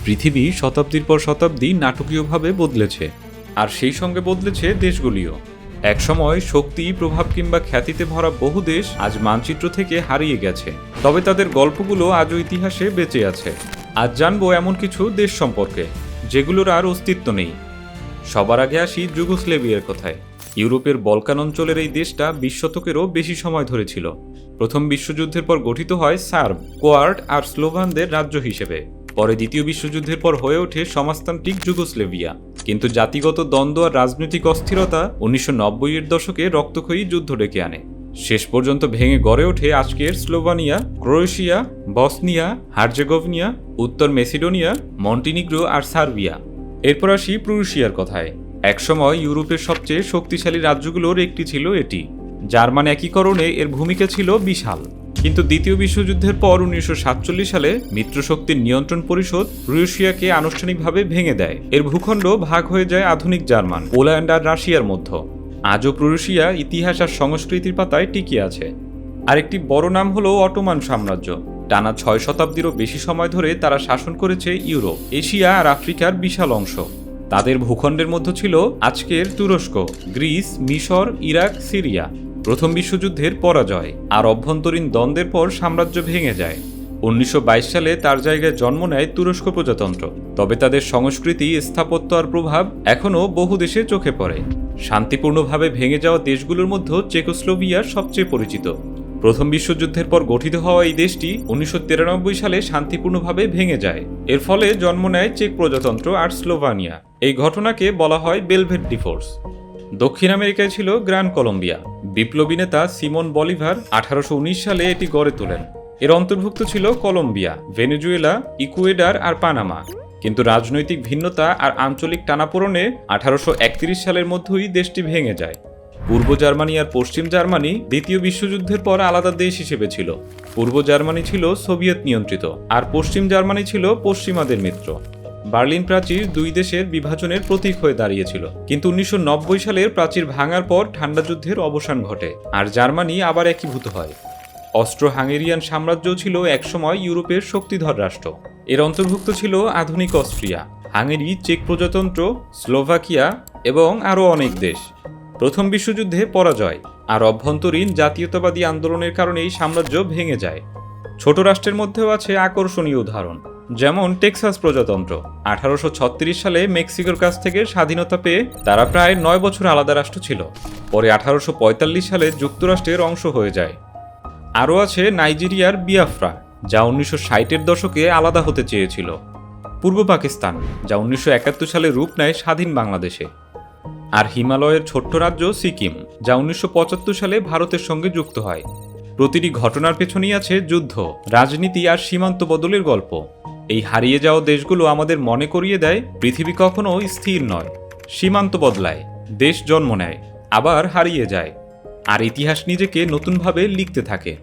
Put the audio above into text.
পৃথিবী শতাব্দীর পর শতাব্দী নাটকীয়ভাবে বদলেছে, আর সেই সঙ্গে বদলেছে দেশগুলিও। একসময় শক্তি, প্রভাব কিংবা খ্যাতিতে ভরা বহু দেশ আজ মানচিত্র থেকে হারিয়ে গেছে, তবে তাদের গল্পগুলো আজও ইতিহাসে বেঁচে আছে। আজ জানবো এমন কিছু দেশ সম্পর্কে যেগুলোর আর অস্তিত্ব নেই। সবার আগে আসি যুগোস্লাভিয়ার কথায়। ইউরোপের বলকান অঞ্চলের এই দেশটা 20 শতকেরও বেশি সময় ধরে ছিল। প্রথম বিশ্বযুদ্ধের পর গঠিত হয় সার্ব, কোয়ার্ড আর স্লোভানদের রাজ্য হিসেবে। পরে দ্বিতীয় বিশ্বযুদ্ধের পর হয়ে ওঠে সমাজতান্ত্রিক যুগোস্লাভিয়া। কিন্তু জাতিগত দ্বন্দ্ব আর রাজনৈতিক অস্থিরতা 1990-এর দশকে রক্তক্ষয়ী যুদ্ধ ডেকে আনে। শেষ পর্যন্ত ভেঙে গড়ে ওঠে আজকের স্লোভানিয়া, ক্রোয়েশিয়া, বসনিয়া, হার্জেগোভিনা, উত্তর মেসিডোনিয়া, মন্টিনিগ্রো আর সার্বিয়া। এরপর আসি প্রুশিয়ার কথায়। একসময় ইউরোপের সবচেয়ে শক্তিশালী রাজ্যগুলোর একটি ছিল এটি। জার্মান একীকরণে এর ভূমিকা ছিল বিশাল। কিন্তু দ্বিতীয় বিশ্বযুদ্ধের পর 1947 সালে মিত্রশক্তির নিয়ন্ত্রণ পরিষদ প্রুশিয়াকে আনুষ্ঠানিকভাবে ভেঙে দেয়। এর ভূখণ্ড ভাগ হয়ে যায় আধুনিক জার্মান, পোল্যান্ড আর রাশিয়ার মধ্যে। আজও প্রুশিয়া ইতিহাস আর সংস্কৃতির পাতায় টিকে আছে। আরেকটি বড় নাম হলো অটোমান সাম্রাজ্য। টানা 6 শতাব্দীরও বেশি সময় ধরে তারা শাসন করেছে ইউরোপ, এশিয়া আর আফ্রিকার বিশাল অংশ। তাদের ভূখণ্ডের মধ্যে ছিল আজকের তুরস্ক, গ্রিস, মিশর, ইরাক, সিরিয়া। প্রথম বিশ্বযুদ্ধের পরাজয় আর অভ্যন্তরীণ দ্বন্দ্বের পর সাম্রাজ্য ভেঙে যায়। 1922 সালে তার জায়গায় জন্ম নেয় তুরস্ক প্রজাতন্ত্র। তবে তাদের সংস্কৃতি, স্থাপত্য আর প্রভাব এখনও বহু দেশে চোখে পড়ে। শান্তিপূর্ণভাবে ভেঙে যাওয়া দেশগুলোর মধ্যে চেকোস্লোভিয়া সবচেয়ে পরিচিত। প্রথম বিশ্বযুদ্ধের পর গঠিত হওয়া এই দেশটি 1993 সালে শান্তিপূর্ণভাবে ভেঙে যায়। এর ফলে জন্ম নেয় চেক প্রজাতন্ত্র আর স্লোভানিয়া। এই ঘটনাকে বলা হয় বেলভেট ডিভোর্স। দক্ষিণ আমেরিকায় ছিল গ্রান কলম্বিয়া। বিপ্লবী নেতা সিমন বলিভার 1819 সালে এটি গড়ে তোলেন। এর অন্তর্ভুক্ত ছিল কলম্বিয়া, ভেনেজুয়েলা, ইকুয়েডর আর পানামা। কিন্তু রাজনৈতিক ভিন্নতা আর আঞ্চলিক টানাপোড়েনে 1831 সালের মধ্যেই দেশটি ভেঙে যায়। পূর্ব জার্মানি আর পশ্চিম জার্মানি দ্বিতীয় বিশ্বযুদ্ধের পর আলাদা দেশ হিসেবে ছিল। পূর্ব জার্মানি ছিল সোভিয়েত নিয়ন্ত্রিত আর পশ্চিম জার্মানি ছিল পশ্চিমাদের মিত্র। বার্লিন প্রাচীর দুই দেশের বিভাজনের প্রতীক হয়ে দাঁড়িয়েছিল। কিন্তু 1990 সালের প্রাচীর ভাঙার পর ঠান্ডা যুদ্ধের অবসান ঘটে আর জার্মানি আবার একীভূত হয়। অস্ট্রো হাঙ্গেরিয়ান সাম্রাজ্য ছিল একসময় ইউরোপের শক্তিধর রাষ্ট্র। এর অন্তর্ভুক্ত ছিল আধুনিক অস্ট্রিয়া, হাঙ্গেরি, চেক প্রজাতন্ত্র, স্লোভাকিয়া এবং আরও অনেক দেশ। প্রথম বিশ্বযুদ্ধে পরাজয় আর অভ্যন্তরীণ জাতীয়তাবাদী আন্দোলনের কারণেই সাম্রাজ্য ভেঙে যায়। ছোট রাষ্ট্রের মধ্যেও আছে আকর্ষণীয় উদাহরণ, যেমন টেক্সাস প্রজাতন্ত্র। 1836 সালে মেক্সিকোর কাছ থেকে স্বাধীনতা পেয়ে তারা প্রায় 9 বছর আলাদা রাষ্ট্র ছিল। পরে 1845 সালে যুক্তরাষ্ট্রের অংশ হয়ে যায়। আরও আছে নাইজেরিয়ার বিয়াফ্রা, যা 1960-এর দশকে আলাদা হতে চেয়েছিল। পূর্ব পাকিস্তান, যা 1971 সালে রূপ নেয় স্বাধীন বাংলাদেশে। আর হিমালয়ের ছোট্ট রাজ্য সিকিম, যা 1975 সালে ভারতের সঙ্গে যুক্ত হয়। প্রতিটি ঘটনার পেছনেই আছে যুদ্ধ, রাজনীতি আর সীমান্ত বদলের গল্প। এই হারিয়ে যাওয়া দেশগুলো আমাদের মনে করিয়ে দেয় পৃথিবী কখনো স্থির নয়। সীমান্ত বদলায়, দেশ জন্ম নেয়, আবার হারিয়ে যায়, আর ইতিহাস নিজেকে নতুনভাবে লিখতে থাকে।